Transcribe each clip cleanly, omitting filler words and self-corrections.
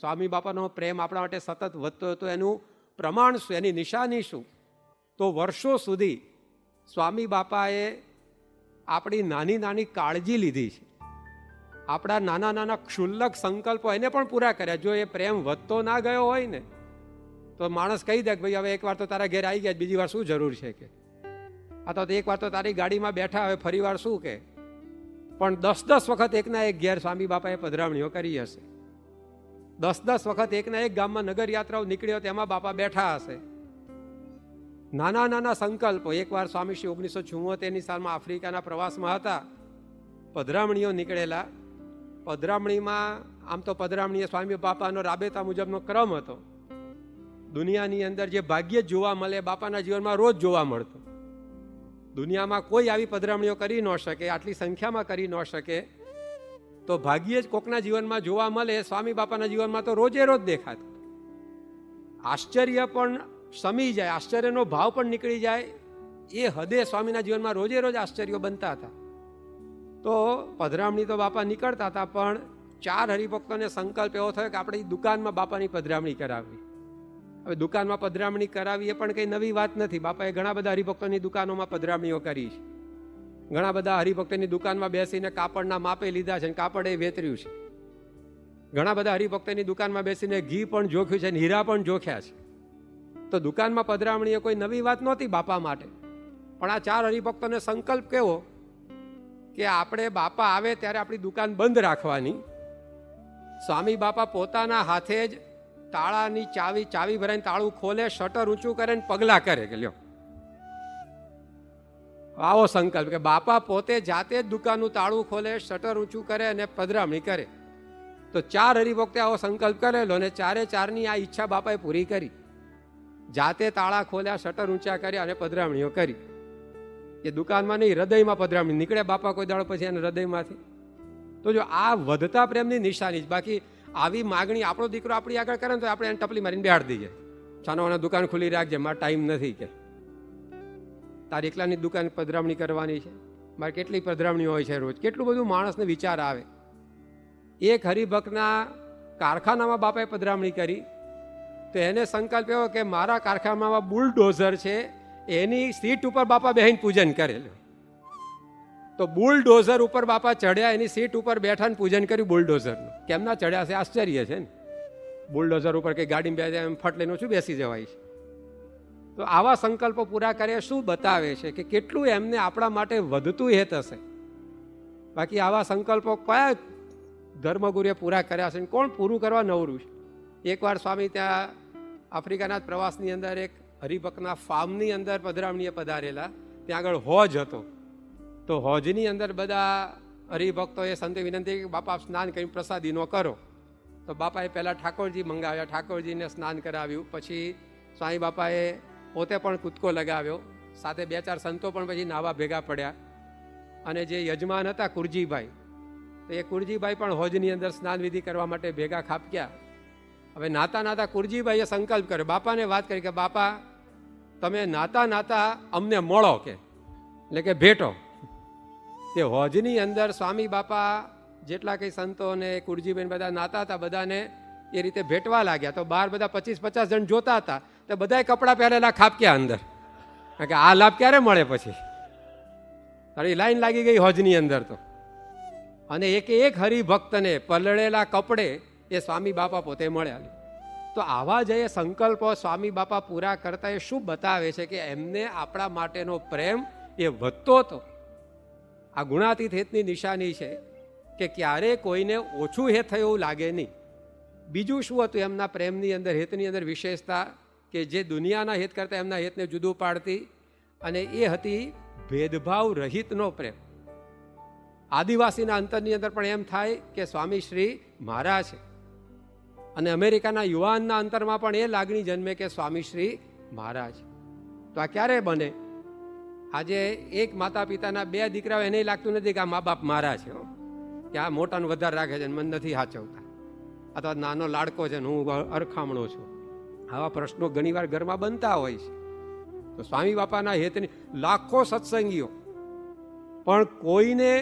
સ્વામી બાપાનો પ્રેમ આપણા માટે સતત વધતો હતો, એનું પ્રમાણ શું, એની નિશાની શું? તો વર્ષો સુધી સ્વામી બાપાએ આપણી નાની નાની કાળજી લીધી છે. આપણા નાના નાના ક્ષુલ્લક સંકલ્પો એને પણ પૂરા કર્યા. જો એ પ્રેમ વધતો ના ગયો હોય ને તો માણસ કહી દે કે ભાઈ હવે એકવાર તો તારા ઘેર આવી ગયા, બીજી વાર શું જરૂર છે કે, અથવા તો એકવાર તો તારી ગાડીમાં બેઠા, હવે ફરી વાર શું કે. પણ 10 વખત એકના એક ઘેર સ્વામી બાપાએ પધરામણીઓ કરી હશે. 10 વખત એકના એક ગામમાં નગર યાત્રાઓ નીકળ્યો તેમાં બાપા બેઠા હશે. નાના નાના સંકલ્પો. એકવાર સ્વામી શ્રી 1974ની સાલમાં આફ્રિકાના પ્રવાસમાં હતા, પધરામણીઓ નીકળેલા. પધરામણીમાં આમ તો પધરામણીએ સ્વામી બાપાનો રાબેતા મુજબનો ક્રમ હતો. દુનિયાની અંદર જે ભાગ્યે જ જોવા મળે, બાપાના જીવનમાં રોજ જોવા મળતો. દુનિયામાં કોઈ આવી પધરામણીઓ કરી ન શકે, આટલી સંખ્યામાં કરી ન શકે. તો ભાગ્યે જ કોકના જીવનમાં જોવા મળે. સ્વામી બાપાના જીવનમાં તો રોજે રોજ દેખાતું. આશ્ચર્ય પણ શમી જાય, આશ્ચર્યનો ભાવ પણ નીકળી જાય, એ હદે સ્વામીના જીવનમાં રોજે રોજ આશ્ચર્યો બનતા હતા. તો પધરામણી તો બાપા નીકળતા હતા, પણ 4 હરિભક્તોને સંકલ્પ એવો થયો કે આપણે દુકાનમાં બાપાની પધરામણી કરાવવી. હવે દુકાનમાં પધરામણી કરાવી એ પણ કંઈ નવી વાત નથી. બાપાએ ઘણા બધા હરિભક્તોની દુકાનોમાં પધરામણીઓ કરી છે. ઘણા બધા હરિભક્તોની દુકાનમાં બેસીને કાપડના માપે લીધા છે, કાપડ એ વેતર્યું છે. ઘણા બધા હરિભક્તોની દુકાનમાં બેસીને ઘી પણ જોખ્યું છે, હીરા પણ જોખ્યા છે. તો દુકાનમાં પધરામણી એ કોઈ નવી વાત નહોતી બાપા માટે. પણ આ 4 હરિભક્તોને સંકલ્પ કેવો કે આપણે બાપા આવે ત્યારે આપણી દુકાન બંધ રાખવાની. સ્વામી બાપા પોતાના હાથે જ તાળાની ચાવી ભરાઈને તાળું ખોલે, શટર ઊંચું કરે ને પગલા કરે કે લ્યો. આવો સંકલ્પ કે બાપા પોતે જાતે જ દુકાનનું તાળું ખોલે, શટર ઊંચું કરે અને પધરામણી કરે. તો 4 હરિભક્તે આવો સંકલ્પ કરેલો અને 4ની આ ઈચ્છા બાપાએ પૂરી કરી. જાતે તાળા ખોલ્યા, શટર ઊંચા કર્યા અને પધરામણીઓ કરી. એ દુકાનમાં નહીં, હૃદયમાં પધરામણી નીકળે બાપા કોઈ દાડો પછી એને હૃદયમાંથી. તો જો આ વધતા પ્રેમની નિશાની જ. બાકી આવી માગણી આપણો દીકરો આપણી આગળ કરે ને તો આપણે એને ટપલી મારીને બેહાડી દઈએ, છાનો દુકાન ખુલ્લી રાખજે, મારે ટાઈમ નથી કે તારી એકલાની દુકાન પધરામણી કરવાની છે, મારે કેટલી પધરામણી હોય છે રોજ. કેટલું બધું માણસને વિચાર આવે. એક હરિભક્તના કારખાનામાં બાપાએ પધરામણી કરી તો એને સંકલ્પ એવો કે મારા કારખાનામાં બુલડોઝર છે, એની સીટ ઉપર બાપા બેહીને પૂજન કરેલું. તો બુલડોઝર ઉપર બાપા ચડ્યા, એની સીટ ઉપર બેઠા ને પૂજન કર્યું બુલડોઝરનું. કેમ ના ચડ્યા છે? આશ્ચર્ય છે ને. બુલડોઝર ઉપર કઈ ગાડીમાં બેસે એમ ફટ લઈને શું બેસી જવાય છે? તો આવા સંકલ્પો પૂરા કરે શું બતાવે છે કે કેટલું એમને આપણા માટે વધતું હેત હશે. બાકી આવા સંકલ્પો કયા ધર્મગુરુએ પૂરા કર્યા છે, કોણ પૂરું કરવા નવરું છે? એકવાર સ્વામી ત્યાં આફ્રિકાના પ્રવાસની અંદર એક હરિભક્તના ફાર્મની અંદર પધરામણીએ પધારેલા. ત્યાં આગળ હોજ હતો. તો હોજની અંદર બધા હરિભક્તોએ સંતે વિનંતી કે બાપા સ્નાન કરી પ્રસાદી નો કરો. તો બાપાએ પહેલાં ઠાકોરજી મંગાવ્યા, ઠાકોરજીને સ્નાન કરાવ્યું. પછી સ્વામી બાપાએ પોતે પણ કૂદકો લગાવ્યો, સાથે 2-4 સંતો પણ પછી નાવા ભેગા પડ્યા. અને જે યજમાન હતા કુરજીભાઈ, તો એ કુરજીભાઈ પણ હોજની અંદર સ્નાન વિધિ કરવા માટે ભેગા ખાપક્યા. હવે નાતા નાતા કુરજીભાઈએ સંકલ્પ કર્યો, બાપાને વાત કરી કે બાપા તમે નાતા નાતા અમને મળો કે, એટલે કે ભેટો. તે હોજની અંદર સ્વામી બાપા જેટલા કંઈ સંતો ને કુરજીભાઈ બધા નાતા હતા, બધાને એ રીતે ભેટવા લાગ્યા. તો બહાર બધા 25-50 જણ જોતા હતા. તો બધાએ કપડાં પહેરેલા ખાપક્યા અંદર, કારણ કે આ લાભ ક્યારે મળે પછી. તારી લાઈન લાગી ગઈ હોજની અંદર તો. અને એક હરિભક્તને પલળેલા કપડે એ સ્વામી બાપા પોતે મળ્યા. તો આવા જે સંકલ્પો સ્વામી બાપા પૂરા કરતા એ શું બતાવે છે કે એમને આપણા માટેનો પ્રેમ એ વધતો હતો. આ ગુણાતીત હેતની નિશાની છે કે ક્યારે કોઈને ઓછું હેત થયું એવું લાગે નહીં. બીજું શું હતું એમના પ્રેમની અંદર, હેતની અંદર વિશેષતા કે જે દુનિયાના હિત કરતાં એમના હિતને જુદું પાડતી, અને એ હતી ભેદભાવ રહિતનો પ્રેમ. આદિવાસીના અંતરની અંદર પણ એમ થાય કે સ્વામી શ્રી મારા છે, અને અમેરિકાના યુવાનના અંતરમાં પણ એ લાગણી જન્મે કે સ્વામી શ્રી મારા છે. તો આ ક્યારે બને? આજે એક માતા પિતાના 2 દીકરાઓ એને લાગતું નથી કે આ મા બાપ મારા છે, કે આ મોટાને વધારે રાખે છે, મને નથી સાચવતા, અથવા નાનો લાડકો છે ને હું અરખામણો છું. આવા પ્રશ્નો ઘણીવાર ઘરમાં બનતા હોય છે. તો સ્વામી બાપાના હેતની લાખો સત્સંગીઓ, પણ કોઈને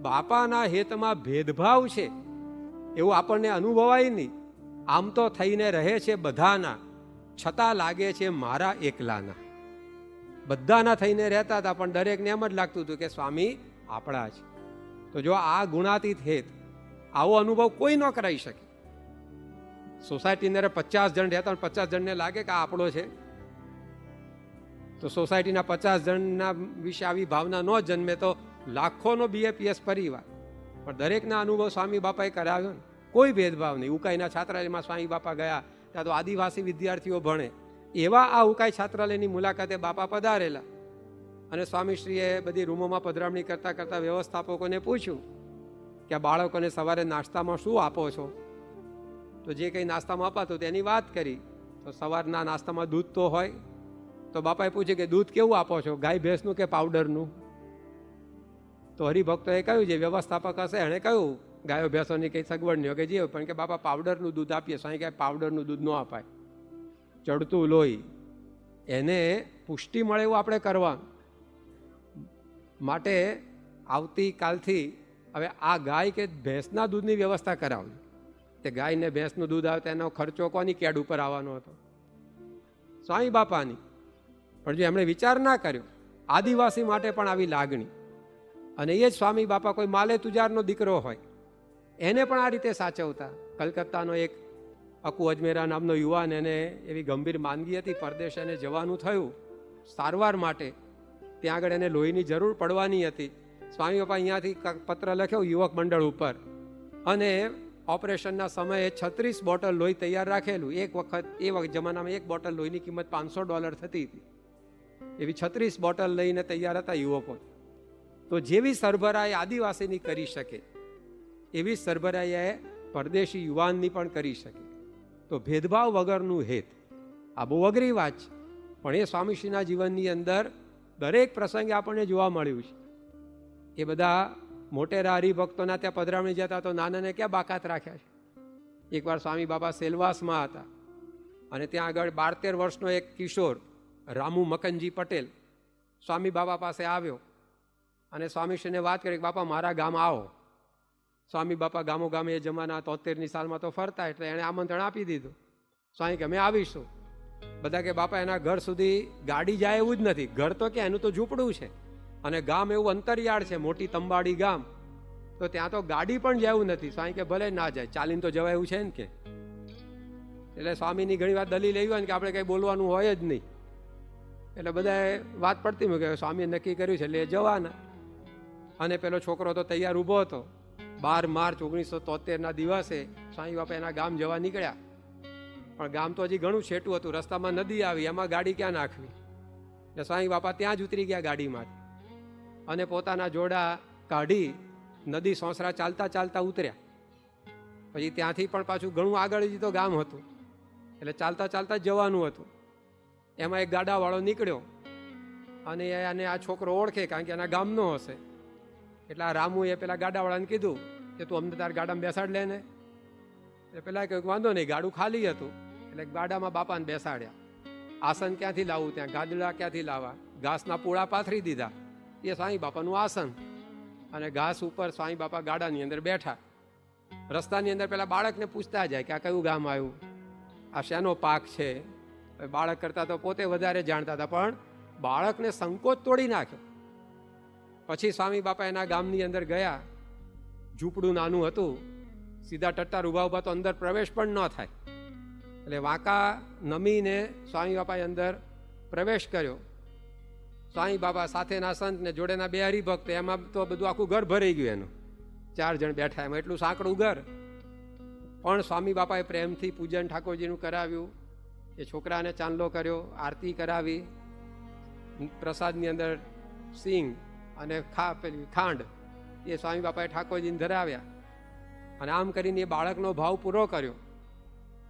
બાપાના હેતમાં ભેદભાવ છે એવું આપણને અનુભવાય નહીં. આમ તો થઈને રહે છે બધાના, છતાં લાગે છે મારા એકલાના. બધાના થઈને રહેતા હતા, પણ દરેકને એમ જ લાગતું હતું કે સ્વામી આપણા છે. તો જો આ ગુણાતીત હેત, આવો અનુભવ કોઈ ન કરાવી શકે. સોસાયટીની અંદર 50 જણ રહેતા, 50 જણને લાગે કે આ આપણો છે, તો સોસાયટીના 50 જણના વિશે આવી ભાવના ન જન્મે તો લાખોનો BAPS પરિવાર. પણ દરેકના અનુભવ સ્વામી બાપાએ કરાવ્યો ને, કોઈ ભેદભાવ નહીં. ઉકાઈના છાત્રાલયમાં સ્વામી બાપા ગયા, ત્યાં તો આદિવાસી વિદ્યાર્થીઓ ભણે. એવા આ ઉકાઈ છાત્રાલયની મુલાકાતે બાપા પધારેલા, અને સ્વામીશ્રીએ બધી રૂમોમાં પધરામણી કરતા કરતા વ્યવસ્થાપકોને પૂછ્યું કે આ બાળકોને સવારે નાસ્તામાં શું આપો છો? તો જે કંઈ નાસ્તામાં અપાતું તેની વાત કરી. તો સવારના નાસ્તામાં દૂધ તો હોય, તો બાપાએ પૂછ્યું કે દૂધ કેવું આપો છો, ગાય ભેંસનું કે પાવડરનું? તો હરિભક્તોએ કહ્યું, જે વ્યવસ્થાપક હશે એણે કહ્યું ગાયો ભેંસોની કંઈ સગવડ નહીં કે જે, પણ કે બાપા પાવડરનું દૂધ આપીએ. સ્વામી કહે પાવડરનું દૂધ ન અપાય, ચડતું લોહી, એને પુષ્ટિ મળે એવું આપણે કરવાનું. માટે આવતીકાલથી હવે આ ગાય કે ભેંસના દૂધની વ્યવસ્થા કરાવજો. તે ગાય ને ભેંસનું દૂધ આવે તેનો ખર્ચો કોની કેડ ઉપર આવવાનો હતો? સ્વામી બાપાની. પણ જો એમણે વિચાર ના કર્યો, આદિવાસી માટે પણ આવી લાગણી, અને એ જ સ્વામી બાપા કોઈ માલે તુજારનો દીકરો હોય એને પણ આ રીતે સાચવતા. કલકત્તાનો એક અકુ અજમેરા નામનો યુવાન, એને એવી ગંભીર માંદગી હતી, પરદેશ એને જવાનું થયું સારવાર માટે. ત્યાં આગળ એને લોહીની જરૂર પડવાની હતી. સ્વામી બાપા અહીંયાથી પત્ર લખ્યો યુવક મંડળ ઉપર, અને ઓપરેશનના સમયે 36 બોટલ લોહી તૈયાર રાખેલું. એક વખત એ વખત જમાનામાં એક બોટલ લોહીની કિંમત $500 થતી હતી. એવી 36 બોટલ લઈને તૈયાર હતા યુવકો. તો જેવી સરભરાઈ આદિવાસીની કરી શકે એવી સરભરાઈ પરદેશી યુવાનની પણ કરી શકે. તો ભેદભાવ વગરનું હેત, આ બહુ અઘરી વાત છે, પણ એ સ્વામીશ્રીના જીવનની અંદર દરેક પ્રસંગે આપણને જોવા મળ્યું છે. એ બધા મોટેરા હરિભક્તોના ત્યાં પધરામણી જતા તો નાનાને ક્યાં બાકાત રાખ્યા છે. એકવાર સ્વામી બાપા સેલવાસમાં હતા, અને ત્યાં આગળ 12-13 વર્ષનો એક કિશોર રામુ મકનજી પટેલ સ્વામી બાપા પાસે આવ્યો, અને સ્વામીશ્રીને વાત કરી કે બાપા મારા ગામ આવો. સ્વામી બાપા ગામો ગામે એ જમાના 73ની સાલમાં તો ફરતા, એટલે એણે આમંત્રણ આપી દીધું. સ્વામી કે અમે આવીશું. બધા કે બાપા એના ઘર સુધી ગાડી જાય એવું જ નથી. ઘર તો કે એનું તો ઝૂંપડું છે, અને ગામ એવું અંતરિયાળ છે, મોટી તંબાડી ગામ, તો ત્યાં તો ગાડી પણ જવું નથી. સ્વામી કે ભલે ના જાય, ચાલીને તો જવાય એવું છે ને કે. એટલે સ્વામીની ઘણી વાર દલીલ એવી હોય ને કે આપણે કંઈ બોલવાનું હોય જ નહીં. એટલે બધાએ વાત પડતી મૂકે, સ્વામીએ નક્કી કર્યું છે એટલે જવાના. અને પેલો છોકરો તો તૈયાર ઊભો હતો. 12 માર્ચ 1973ના દિવસે સ્વામી બાપા એના ગામ જવા નીકળ્યા, પણ ગામ તો હજી ઘણું છેટું હતું. રસ્તામાં નદી આવી, એમાં ગાડી ક્યાં નાખવી? એટલે સ્વામી બાપા ત્યાં જ ઉતરી ગયા ગાડીમાંથી, અને પોતાના જોડા કાઢી નદી સોંસરા ચાલતા ચાલતા ઉતર્યા. પછી ત્યાંથી પણ પાછું ઘણું આગળ જ તો ગામ હતું, એટલે ચાલતા ચાલતા જ જવાનું હતું. એમાં એક ગાડાવાળો નીકળ્યો, અને એને આ છોકરો ઓળખે, કારણ કે એના ગામનો હશે. એટલે આ રામુએ પેલા ગાડાવાળાને કીધું કે તું અમને તારા ગાડામાં બેસાડ લે ને. એટલે પેલા કહ્યું વાંધો નહીં, ગાડું ખાલી હતું. એટલે ગાડામાં બાપાને બેસાડ્યા. આસન ક્યાંથી લાવવું, ત્યાં ગાદડા ક્યાંથી લાવવા, ઘાસના પૂળા પાથરી દીધા. એ સ્વામી બાપાનું આસન, અને ઘાસ ઉપર સ્વામી બાપા ગાડાની અંદર બેઠા. રસ્તાની અંદર પેલા બાળકને પૂછતા જાય કે આ કયું ગામ આવ્યું, આ શેનો પાક છે. બાળક કરતા તો પોતે વધારે જાણતા હતા, પણ બાળકને સંકોચ તોડી નાખ્યો. પછી સ્વામી બાપા એના ગામની અંદર ગયા. ઝૂંપડું નાનું હતું, સીધા ટટ્ટાર ઉભા ઉભા તો અંદર પ્રવેશ પણ ન થાય. એટલે વાંકા નમીને સ્વામી બાપાએ અંદર પ્રવેશ કર્યો. સ્વામી બાપા સાથેના સંત ને જોડેના 2 હરિભક્ત, એમાં તો બધું આખું ઘર ભરાઈ ગયું. એનું 4 જણ બેઠા, એમાં એટલું સાંકડું ઘર. પણ સ્વામી બાપાએ પ્રેમથી પૂજન ઠાકોરજીનું કરાવ્યું. એ છોકરાને ચાંદલો કર્યો, આરતી કરાવી, પ્રસાદની અંદર સિંગ અને ખાંડ એ સ્વામી બાપાએ ઠાકોરજીને ધરાવ્યા, અને આમ કરીને એ બાળકનો ભાવ પૂરો કર્યો.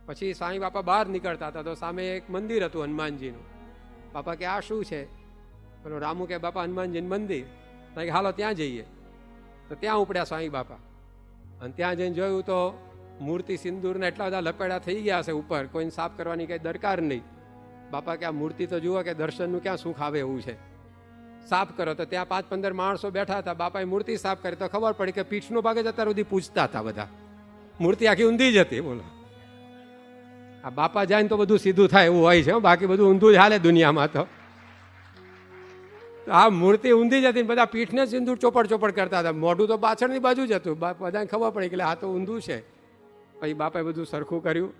પછી સ્વામી બાપા બહાર નીકળતા હતા તો સામે એક મંદિર હતું હનુમાનજીનું. બાપા કે આ શું છે? પેલો રામુ કે બાપા હનુમાનજીનું મંદિર. કે હાલો ત્યાં જઈએ. તો ત્યાં ઉપડ્યા સ્વામી બાપા, અને ત્યાં જઈને જોયું તો મૂર્તિ સિંદૂરના એટલા બધા લપેડા થઈ ગયા હશે ઉપર, કોઈને સાફ કરવાની કંઈ દરકાર નહીં. બાપા કે આ મૂર્તિ તો જુઓ કે દર્શનનું ક્યાં સુખ આવે એવું છે, સાફ કરો. તો ત્યાં 5-15 માણસો બેઠા હતા. બાપાએ મૂર્તિ સાફ કરી તો ખબર પડી કે પીઠનો ભાગે જ અત્યાર સુધી પૂછતા હતા બધા. મૂર્તિ આખી ઊંધી જ હતી. બોલો, આ બાપા જાય ને તો બધું સીધું થાય એવું હોય છે, બાકી બધું ઊંધું જ હાલે દુનિયામાં. તો આ મૂર્તિ ઊંધી જ હતી, બધા પીઠને સિંદૂર ચોપડ ચોપડ કરતા હતા, મોઢું તો પાછળની બાજુ જ હતું. બધાને ખબર પડી કે આ તો ઊંધું છે. પછી બાપાએ બધું સરખું કર્યું.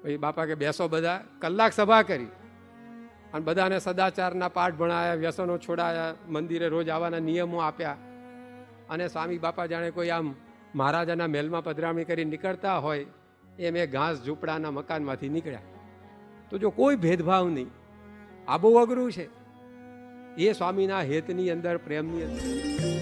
પછી બાપા કે બેસો, બધા કલાક સભા કરી અને બધાને સદાચારના પાઠ ભણાયા, વ્યસનો છોડાયા, મંદિરે રોજ આવવાના નિયમો આપ્યા. અને સ્વામી બાપા જાણે કોઈ આમ મહારાજાના મહેલમાં પધરામણી કરી નીકળતા હોય એમ એ ઘાસ ઝૂંપડાના મકાનમાંથી નીકળ્યા. તો જો કોઈ ભેદભાવ નહીં, આ બહુ અઘરું છે. એ સ્વામીના હેતની અંદર, પ્રેમની અંદર.